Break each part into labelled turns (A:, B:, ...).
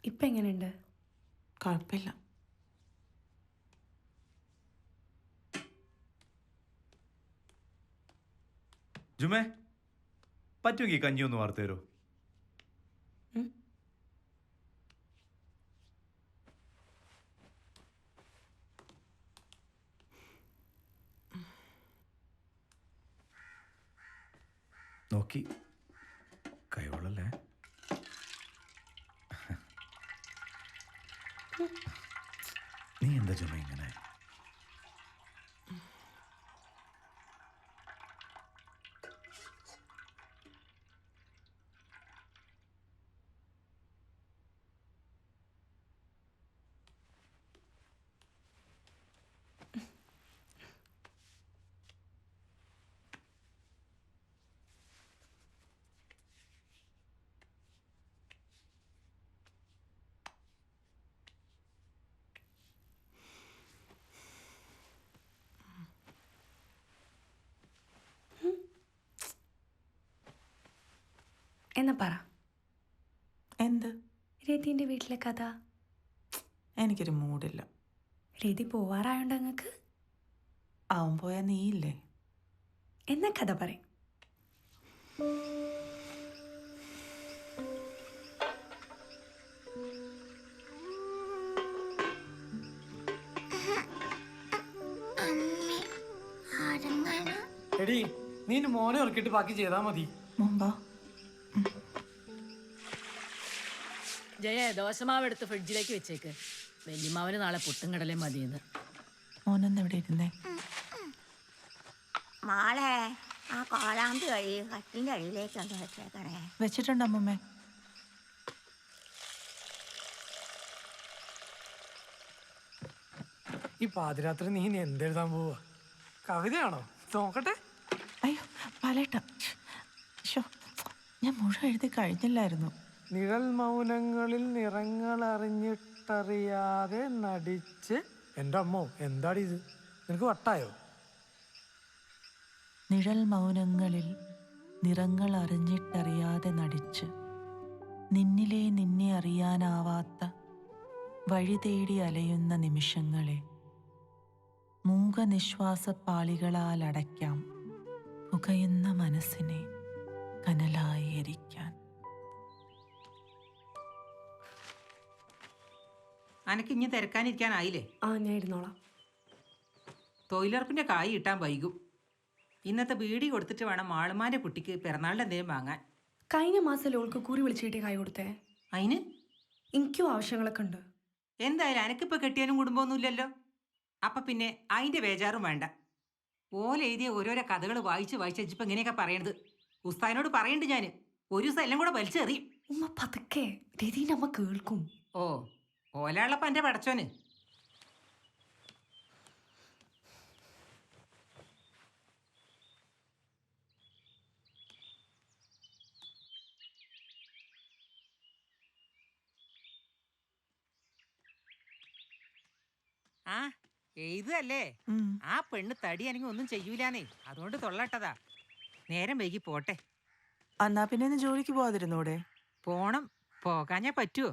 A: ഇപ്പം എങ്ങനെയുണ്ട്?
B: കുഴപ്പമില്ല.
C: ജുമേ, പറ്റുമെങ്കിൽ കഞ്ഞി ഒന്ന് വാർത്ത് തരോ? നോക്കി കൈവളല്ലേ. നീ എന്താ ജുമ ഇങ്ങനെ?
A: എന്നാ പറ.
B: എന്ത്?
A: രതിൻ്റെ വീട്ടിലെ കഥ.
B: എനിക്കൊരു മൂഡില്ല.
A: രതി പോവാറായോണ്ട് അങ്ങക്ക്?
B: അവൻ പോയാൽ നീയില്ലേ?
A: എന്നാ കഥ പറയും.
D: എടി നീ മോനെ ഉറക്കിട്ട് ബാക്കി ചെയ്താ മതി.
B: മുമ്പാ
E: ജയ ദോശമാവ് എടുത്ത് ഫ്രിഡ്ജിലേക്ക് വെച്ചേക്ക്. വല്യമാവന് നാളെ പുട്ടും കടലേ മതിയെന്ന്.
B: മോനൊന്ന് എവിടെ ഇരുന്നേ?
F: മാളെ ആ കോലാമ്പി വഴി കട്ടിൻ്റെ അടിയിലേക്ക് ഒന്ന് വെച്ചേക്കണേ.
B: വെച്ചിട്ടുണ്ട് അമ്മമ്മേ.
D: ഈ പാതിരാത്രി നീ ഇനി എന്തെഴുതാൻ പോവാ? കവിതയാണോ? നോക്കട്ടെ.
B: അയ്യോ പലേട്ട, ഞാൻ മുഴുവൻ എഴുതി കഴിഞ്ഞില്ലായിരുന്നു.
D: നിഴൽ മൗനങ്ങളിൽ നിറങ്ങൾ അറിഞ്ഞിട്ടറിയാതെ നടിച്ച്. എൻ്റെ അമ്മോ, എന്താടി ഇത്? നിനക്ക് വട്ടായോ?
B: നിഴൽ മൗനങ്ങളിൽ നിറങ്ങൾ അറിഞ്ഞിട്ടറിയാതെ നടിച്ച് നിന്നിലെ നിന്നെ അറിയാനാവാത്ത വഴി തേടി അലയുന്ന നിമിഷങ്ങളെ മൂകനിശ്വാസപ്പാളികളാൽ അടയ്ക്കാം പുകയുന്ന മനസ്സിനെ കനലായി എരിക്കാൻ.
G: അനക്ക് ഇനി തിരക്കാനിരിക്കാനായില്ലേ?
A: ഞാൻ ഇരുന്നോളാം.
G: തൊഴിലുറപ്പിൻ്റെ കായ് കിട്ടാൻ വൈകും. ഇന്നത്തെ ബീഡി കൊടുത്തിട്ട് വേണം മാളുമാൻ്റെ കുട്ടിക്ക് പിറന്നാളിൻ്റെ എന്തെങ്കിലും വാങ്ങാൻ.
A: കഴിഞ്ഞ മാസം ഓൾക്ക് കൂറി വിളിച്ചിട്ട് കായ് കൊടുത്തേ.
G: അതിന്
A: എനിക്കും ആവശ്യങ്ങളൊക്കെ ഉണ്ട്.
G: എന്തായാലും അനക്കിപ്പോൾ കെട്ടിയാനും കുടുംബമൊന്നുമില്ലല്ലോ. അപ്പം പിന്നെ അതിൻ്റെ ബേജാറും വേണ്ട. ഓല എഴുതിയ ഓരോരോ കഥകൾ വായിച്ച് വെച്ചിപ്പോൾ ഇങ്ങനെയൊക്കെ പറയണത് ഉസ്താദിനോട് പറയണ്ട് ഞാൻ. ഒരു ദിവസം എല്ലാം കൂടെ വലിച്ചെറിയും.
A: ഉമ്മ പതുക്കെ, രതീൻ്റെ അമ്മ കേൾക്കും.
G: ഓ, ഓലയുള്ളപ്പം എൻ്റെ പടച്ചോന്. ആ എഴുതല്ലേ? ആ പെണ്ണ് തടിയാണെങ്കിൽ ഒന്നും ചെയ്യൂലാന്നേ, അതുകൊണ്ട് തൊള്ളട്ടതാ. നേരം വൈകി പോട്ടെ.
B: എന്നാ പിന്നെ ഇന്ന് ജോലിക്ക് പോവാതിരുന്നൂടെ?
G: പോണം, പോകാഞ്ഞാ പറ്റുമോ?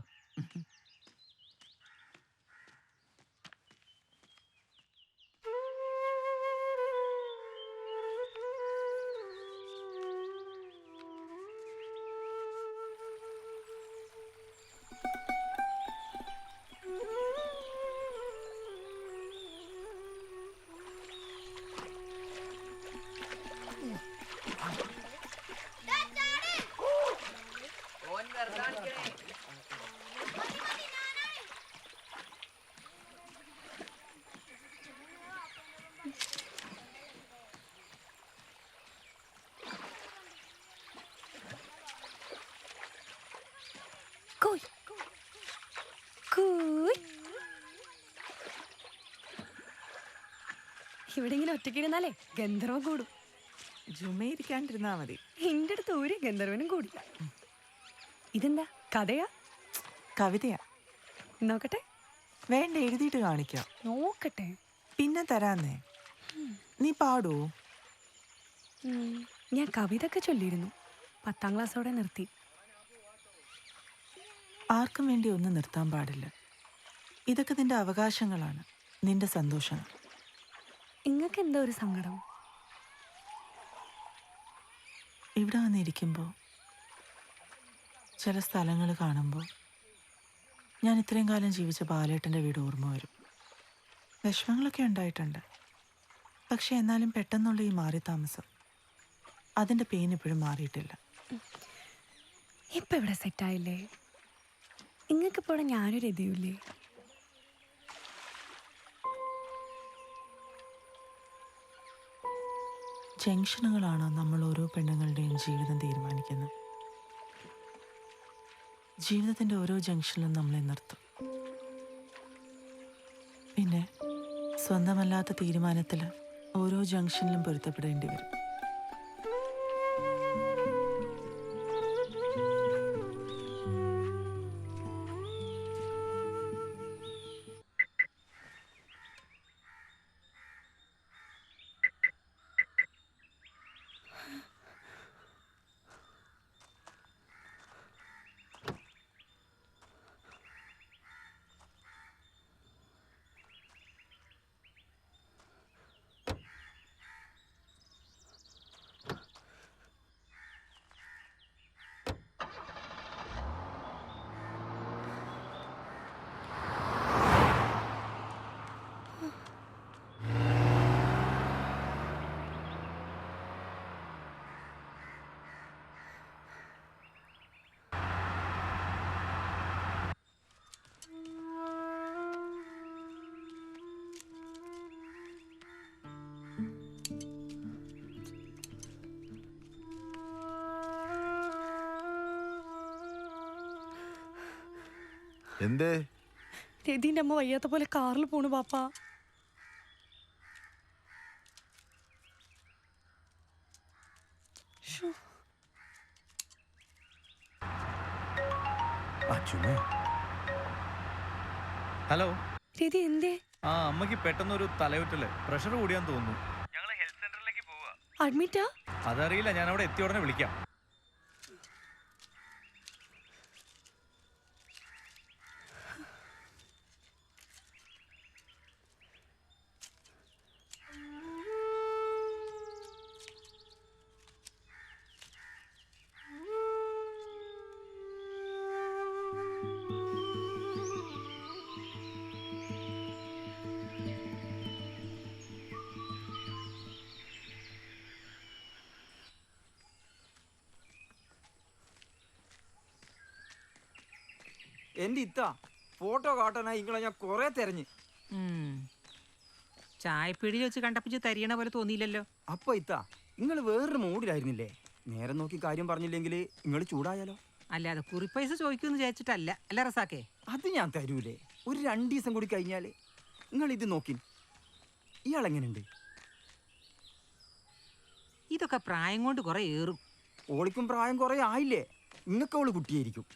A: ഇവിടെ ഇങ്ങനെ ഒറ്റക്കിരുന്നാലേ ഗന്ധർവം കൂടും.
B: ജുമയിരിക്കാണ്ടിരുന്നാ മതി.
A: എൻ്റെ അടുത്ത് ഒരു ഗന്ധർവനും കൂടില്ല. ഇതെന്താ കഥയാ?
B: കവിതയാ.
A: നോക്കട്ടെ.
B: വേണ്ട, എഴുതിയിട്ട് കാണിക്കാം.
A: നോക്കട്ടെ.
B: പിന്നെ തരാന്നേ. നീ പാടുവോ?
A: ഞാൻ കവിത ഒക്കെ ചൊല്ലിയിരുന്നു. 10ാം ക്ലാസ്സോടെ നിർത്തി.
B: ആർക്കും വേണ്ടി ഒന്നും നിർത്താൻ പാടില്ല. ഇതൊക്കെ നിന്റെ അവകാശങ്ങളാണ്, നിന്റെ സന്തോഷങ്ങൾ.
A: ഇങ്ങക്ക് എന്താ ഒരു സങ്കടം?
B: ഇവിടെ വന്നിരിക്കുമ്പോൾ ചില സ്ഥലങ്ങൾ കാണുമ്പോൾ ഞാൻ ഇത്രയും കാലം ജീവിച്ച ബാലേട്ടൻ്റെ വീട് ഓർമ്മ വരും. വിഷമങ്ങളൊക്കെ ഉണ്ടായിട്ടുണ്ട്, പക്ഷെ എന്നാലും പെട്ടെന്നുള്ള ഈ മാറി താമസം, അതിൻ്റെ പെയിൻ ഇപ്പോഴും മാറിയിട്ടില്ല.
A: ഇപ്പൊ ഇവിടെ സെറ്റായില്ലേ? ഇങ്ങക്കിപ്പോൾ ഞാനൊരു എതിയൂല്ലേ?
B: ജംഗ്ഷനുകളാണ് നമ്മൾ ഓരോ പെണ്ണുങ്ങളുടെയും ജീവിതം തീരുമാനിക്കുന്നത്. ജീവിതത്തിൻ്റെ ഓരോ ജംഗ്ഷനിലും നമ്മളെ നിർത്തും. പിന്നെ സ്വന്തമല്ലാത്ത തീരുമാനത്തിൽ ഓരോ ജംഗ്ഷനിലും പൊരുത്തപ്പെടേണ്ടി വരും.
H: എന്തേ?
A: രതിന്റെ അമ്മ വയ്യാത്ത പോലെ കാറിൽ പോണു പാപ്പ.
C: ഹലോ
A: രതി എന്തേ?
C: ആ അമ്മയ്ക്ക് പെട്ടെന്നൊരു തലയുറ്റല്, പ്രഷർ കൂടിയാന്ന് തോന്നുന്നു.
A: അഡ്മിറ്റാ?
C: അതറിയില്ല, ഞാൻ അവിടെ എത്തിയ ഉടനെ വിളിക്കാം.
I: എന്റെ ഇത്ത ഫോട്ടോ കാട്ടാനായി ഇങ്ങളെ ഞാൻ കൊറേ തെരഞ്ഞു.
G: ചായപ്പീടിയിൽ വെച്ച് കണ്ടപ്പിച്ച് തരിയണ പോലെ തോന്നിയില്ലല്ലോ.
I: അപ്പൊ ഇത്ത നിങ്ങൾ വേറൊരു മൂഡിലായിരുന്നില്ലേ? നേരെ നോക്കി കാര്യം പറഞ്ഞില്ലെങ്കിൽ നിങ്ങൾ ചൂടായാലോ?
G: അല്ലാതെ കുറിപ്പൈസ ചോദിക്കുമെന്ന് വിചാരിച്ചിട്ടല്ല അല്ല റസാക്കേ.
I: അത് ഞാൻ തരൂലേ, ഒരു 2 ദിവസം കൂടി കഴിഞ്ഞാല്. നിങ്ങൾ ഇത് നോക്കി, ഇയാളെങ്ങനെയുണ്ട്?
G: ഇതൊക്കെ പ്രായം കൊണ്ട് കുറെ ഏറും.
I: ഓളിക്കും പ്രായം കുറെ ആയില്ലേ? നിങ്ങൾക്ക് ഓള് കുട്ടിയായിരിക്കും.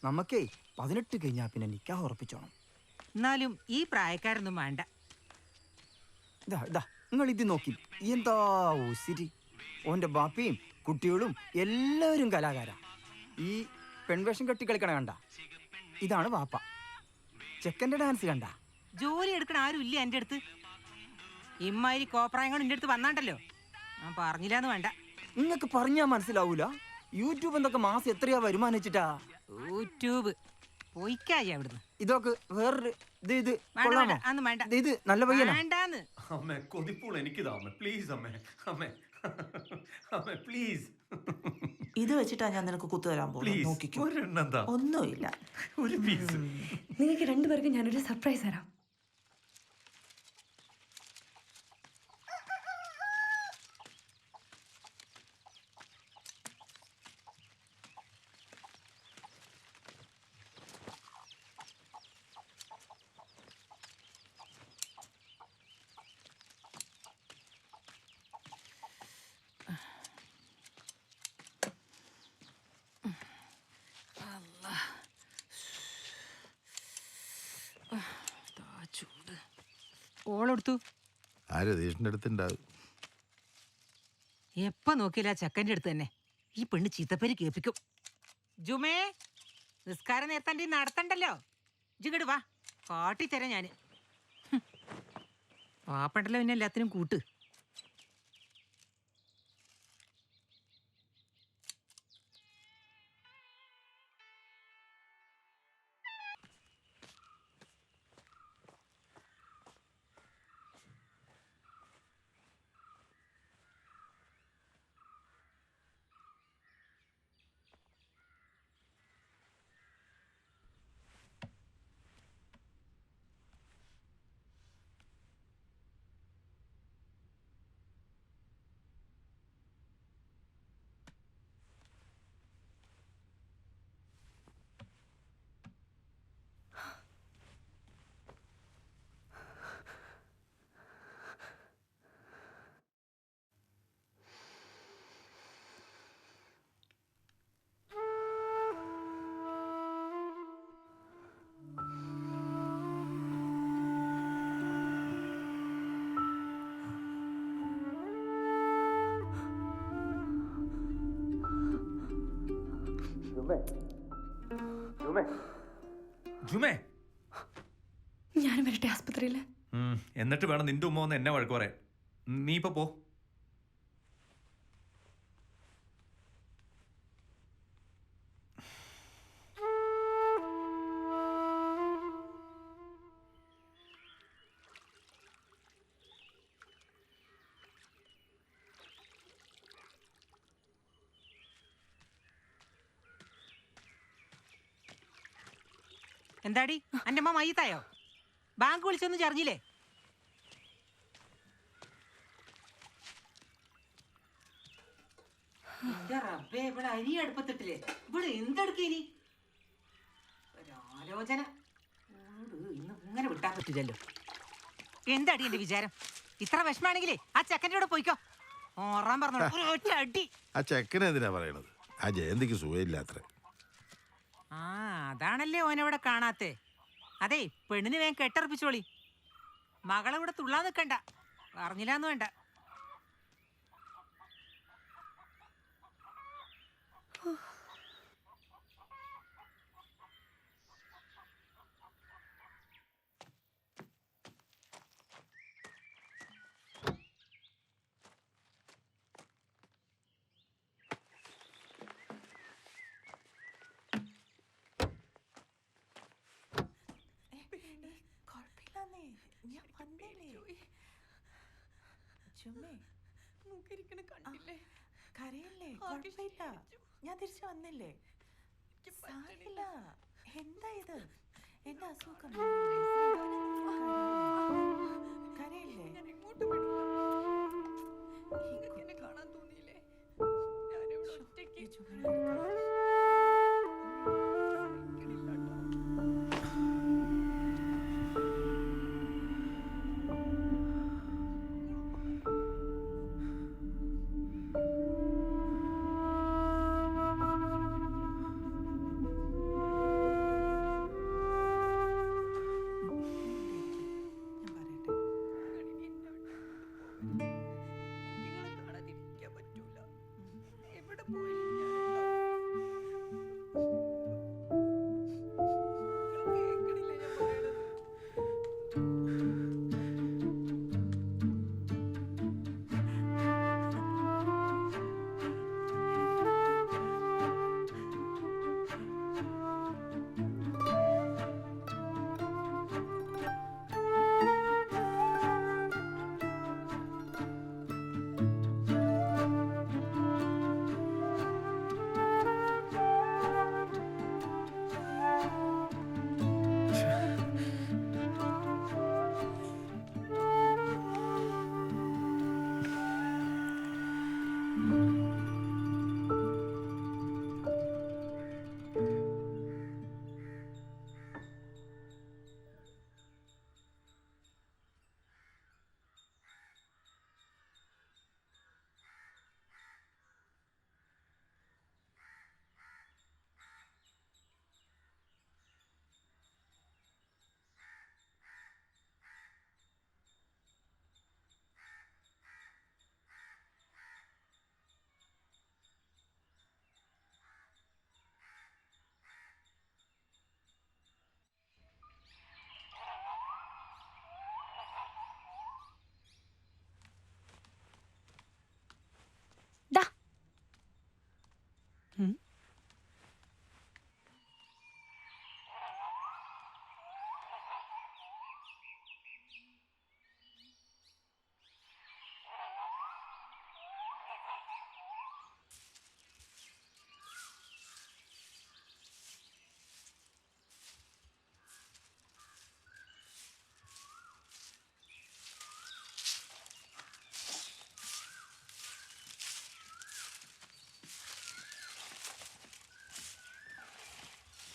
I: നമുക്കേ 18 കഴിഞ്ഞാൽ പിന്നെ നിക്കാഹ് ഉറപ്പിച്ചോണം.
G: എന്നാലും ഈ പ്രായക്കാരൊന്നും വേണ്ട.
I: ഇതാ ഇതാ നിങ്ങൾ ഇത് നോക്കി, എന്താ ഒസിരി. ഓൻ്റെ ബാപ്പയും കുട്ടികളും എല്ലാവരും കലാകാരാ. ഈ പെൺവേഷം കെട്ടി കളിക്കണ കണ്ട, ഇതാണ് വാപ്പ. ചെക്കൻ്റെ ഡാൻസ് കണ്ട.
G: ജോലി എടുക്കണ ആരും ഇല്ല എൻ്റെ അടുത്ത്. ഇമ്മാതിരി കോപ്രായം കൊണ്ട് എൻ്റെ അടുത്ത് വന്നാണ്ടല്ലോ, ഞാൻ പറഞ്ഞില്ലാന്ന് വേണ്ട.
I: നിങ്ങൾക്ക് പറഞ്ഞാൽ മനസ്സിലാവൂല. യൂട്യൂബ് എന്തൊക്കെ മാസം എത്രയാ വരുമാനം വെച്ചിട്ടാ?
G: യൂട്യൂബ് പോയിക്കായി അവിടുന്ന്.
I: ഇതൊക്കെ വേറൊരു ഇത് ഇത്
G: വേണ്ട,
I: കൊള്ളാമോ?
G: വേണ്ട, അതൊന്നും വേണ്ട.
I: ഇത് നല്ല പയ്യനാ.
G: വേണ്ടാന്ന്.
C: അമ്മേ കൊതിപ്പോൾ എനിക്കിതാ അമ്മേ, പ്ലീസ് അമ്മേ, അമ്മേ അമ്മേ പ്ലീസ്
B: ഇത് വെച്ചിട്ടാ ഞാൻ നിനക്ക് കുത്തുതരാൻ പോകുന്നത്.
C: പ്ലീസ്
B: നോക്കിക്കോ,
C: ഒരെണ്ണെന്താ,
B: ഒന്നുമില്ല.
C: ഒരു പീസ്.
A: നിങ്ങൾക്ക് രണ്ടുപേർക്കും ഞാനൊരു സർപ്രൈസ് തരാം.
G: ഓളെടുത്തു.
H: ആ രതീഷിന്റെ അടുത്തുണ്ടാവും.
G: എപ്പ നോക്കിയില്ല ചെക്കൻ്റെ അടുത്ത് തന്നെ. ഈ പെണ്ണ് ചീത്തപ്പേര് കേൾപ്പിക്കും. ജുമേ നിസ്കാരം നേരത്തെ നടത്തണ്ടല്ലോ. ഇജിങ്ങട് വാ, കാട്ടിത്തരാം ഞാന്. പാപ്പണ്ടല്ലോ പിന്നെ എല്ലാത്തിനും കൂട്ട്.
C: ജുമേ,
A: ഞാൻ വരട്ടെ ആസ്പത്രിയിൽ.
C: എന്നിട്ട് വേണം നിന്റെ ഉമ്മ വന്ന് എന്നെ വഴക്ക് പറയാൻ. നീ ഇപ്പൊ പോ.
G: എന്താടി അന്റെ അമ്മ മയ്യത്തായോ? ബാങ്ക് വിളിച്ചൊന്നും ചറിഞ്ഞില്ലേ? ഇവിടെ അരി അടുപ്പത്തിട്ടില്ലേ? ഇവിടെ എന്തെടുക്കേനി ഒരാലോചന. ഇന്ന് ഇങ്ങനെ വിട്ടാൻ പറ്റില്ലല്ലോ. എന്താടി എന്റെ വിചാരം? ഇത്ര വിഷമാണെങ്കിലേ ആ ചെക്കൻ്റെ കൂടെ പോയിക്കോ. ഓറാൻ പറഞ്ഞോ ഒറ്റ അടി.
H: ആ ചെക്കനെ എന്തിനാ പറയണത്? ആ ജയന്തിക്ക് സുഖമില്ലാത്ര.
G: ആ അതാണല്ലേ ഓനവിടെ കാണാത്തെ. അതെ, പെണ്ണിന് വേഗം കെട്ടറപ്പിച്ചോളി. മകളെ ഇവിടെ തുള്ളാൻ നിൽക്കണ്ട. അറിഞ്ഞില്ലാന്ന് വേണ്ട.
B: കുഴപ്പമില്ലാന്നേ, ഞാൻ വന്നില്ലേ. ചുമ്മേ
A: കണ്ടില്ലേ?
B: കരയല്ലേ, കുഴപ്പമില്ല. ഞാൻ തിരിച്ചു വന്നില്ലേ. സാരില്ല. എന്താ ഇത്? എന്റെ അസുഖം കരയല്ലേ.
A: കാണാൻ തോന്നിയില്ലേ?
B: ഈ ചുമ്മ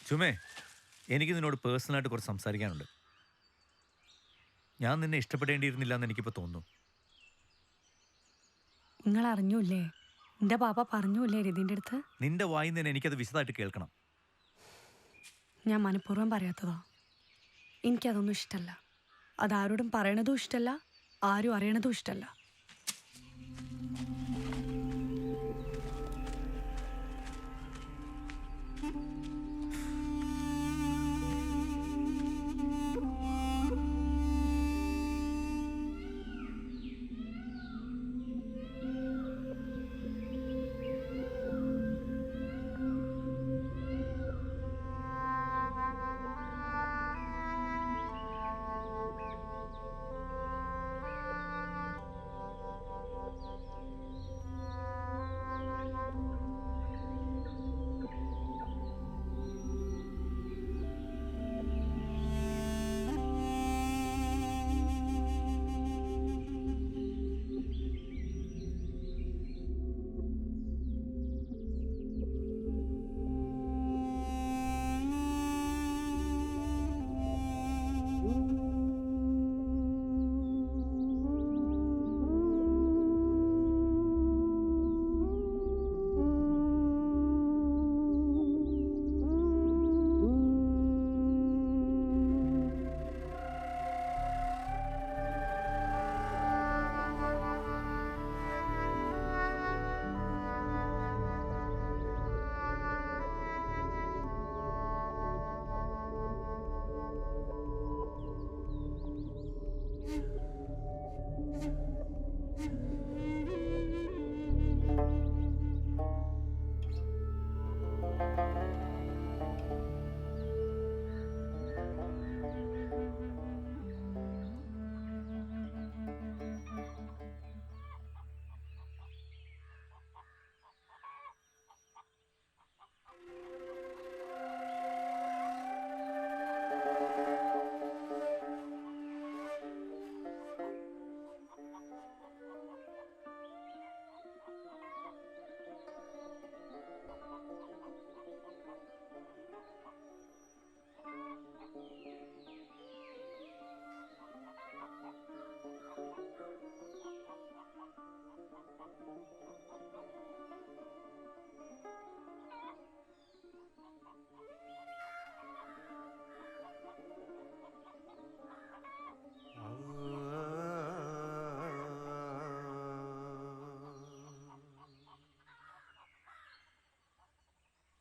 C: ചുമേ എനിക്ക് നിന്നോട് പേഴ്സണലായിട്ട് കുറച്ച് സംസാരിക്കാനുണ്ട്. ഞാൻ നിന്നെ ഇഷ്ടപ്പെടേണ്ടിയിരുന്നില്ല എന്ന് എനിക്കിപ്പോൾ തോന്നുന്നു.
A: നിങ്ങൾ അറിഞ്ഞൂല്ലേ, എന്റെ പാപ്പ പറഞ്ഞൂല്ലേ രതിന്റെ അടുത്ത്?
C: നിന്റെ വായിൽ നിന്ന് എനിക്കത് വിശദമായിട്ട് കേൾക്കണം.
A: ഞാൻ മനഃപൂർവ്വം പറയാത്തതാ. എനിക്കതൊന്നും ഇഷ്ടമല്ല. അതാരോടും പറയണതും ഇഷ്ടമല്ല, ആരും അറിയണതും ഇഷ്ടമല്ല.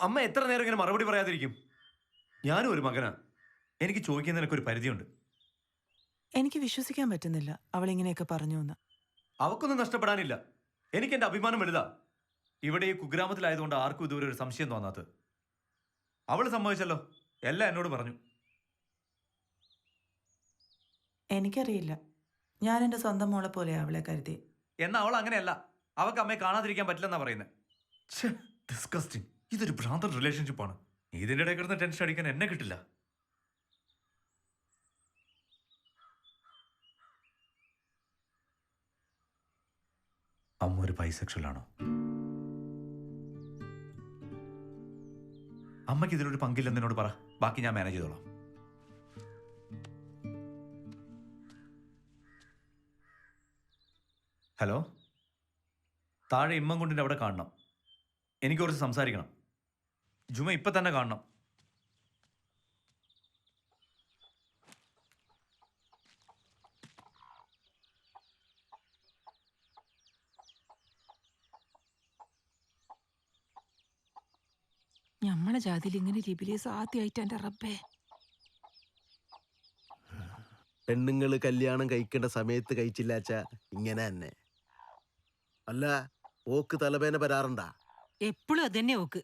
C: അമ്മ എത്ര നേരം ഇങ്ങനെ മറുപടി പറയാതിരിക്കും? ഞാനും ഒരു മകനാ. എനിക്ക് ചോദിക്കുന്നതിനൊക്കെ ഒരു പരിധിയുണ്ട്.
B: എനിക്ക് വിശ്വസിക്കാൻ പറ്റുന്നില്ല അവൾ ഇങ്ങനെയൊക്കെ പറഞ്ഞു എന്ന്.
C: അവക്കൊന്നും നഷ്ടപ്പെടാനില്ല. എനിക്ക് എൻ്റെ അഭിമാനം വലുതാ. ഇവിടെ ഈ കുഗ്രാമത്തിലായതുകൊണ്ട് ആർക്കും ഇതുവരെ ഒരു സംശയം തോന്നാത്തത്. അവൾ സമ്മതിച്ചല്ലോ, എല്ലാം എന്നോട് പറഞ്ഞു.
B: എനിക്കറിയില്ല, ഞാൻ എൻ്റെ സ്വന്തം മോളെ പോലെ അവളെ കരുതി.
C: എന്നാ അവൾ അങ്ങനെയല്ല. അവൾക്ക് അമ്മയെ കാണാതിരിക്കാൻ പറ്റില്ലെന്നാ പറയുന്നത്. ഡിസ്കസ്റ്റിംഗ്. ഇതൊരു ഭ്രാന്തൻ റിലേഷൻഷിപ്പാണ്. ഇതിൻ്റെ ഇടയിൽ കിടന്ന് ടെൻഷൻ അടിക്കാൻ എന്നെ കിട്ടില്ല. അമ്മ ഒരു ബൈസെക്ഷലാണോ? അമ്മയ്ക്ക് ഇതിലൊരു പങ്കില്ലെന്ന് എന്നോട് പറ. ബാക്കി ഞാൻ മാനേജ് ചെയ്തോളാം. ഹലോ, താഴെ ഇമ്മൻകുണ്ടിൻ്റെ അവിടെ കാണണം. എനിക്ക് കുറച്ച് സംസാരിക്കണം. ജുമ ഇപ്പം തന്നെ കാണണം.
E: ഞമ്മളെ ജാതിയിൽ ഇങ്ങനെ ലിബിലീസ് ആദ്യമായിട്ട് എൻ്റെ റബ്ബേ.
J: പെണ്ണുങ്ങൾ കല്യാണം കഴിക്കേണ്ട സമയത്ത് കഴിച്ചില്ലാച്ച ഇങ്ങനെ തന്നെ. അല്ല, ഓക്ക് തലവേന വരാറുണ്ടാ?
G: എപ്പോഴും അത് തന്നെ ഓക്ക്.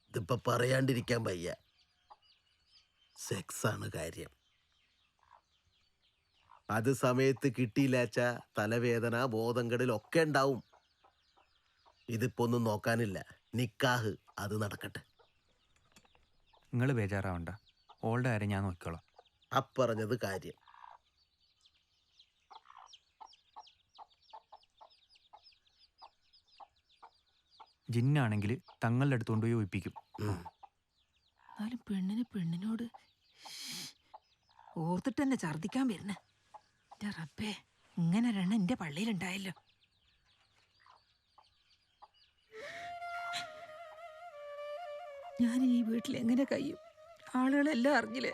J: ഇതിപ്പോ പറയാണ്ടിരിക്കാൻ വയ്യ. സെക്സ് ആണ് കാര്യം. അത് സമയത്ത് കിട്ടിയില്ലാച്ച തലവേദന, ബോധം കെടലൊക്കെ ഉണ്ടാവും. ഇതിപ്പോ ഒന്നും നോക്കാനില്ല. നിക്കാഹ് അത് നടക്കട്ടെ.
I: നിങ്ങൾ ബേജാറാവണ്ട, ഓളുടെ കാര്യം ഞാൻ നോക്കിക്കോളാം.
J: അപ്പറഞ്ഞത് കാര്യം.
K: ജിന്നാണെങ്കിൽ തങ്ങളുടെ അടുത്ത് കൊണ്ടുപോയി ഒഴിപ്പിക്കും.
G: എന്നാലും പെണ്ണിനോട് ഓർത്തിട്ട് തന്നെ ഛർദിക്കാൻ വരുന്നേ. എന്റെ റബ്ബേ, ഇങ്ങനെ ഒരെണ്ണം എന്റെ പള്ളിയിലുണ്ടായല്ലോ. ഞാൻ ഈ വീട്ടിൽ എങ്ങനെ കഴിയും? ആളുകളെല്ലാം അറിഞ്ഞില്ലേ?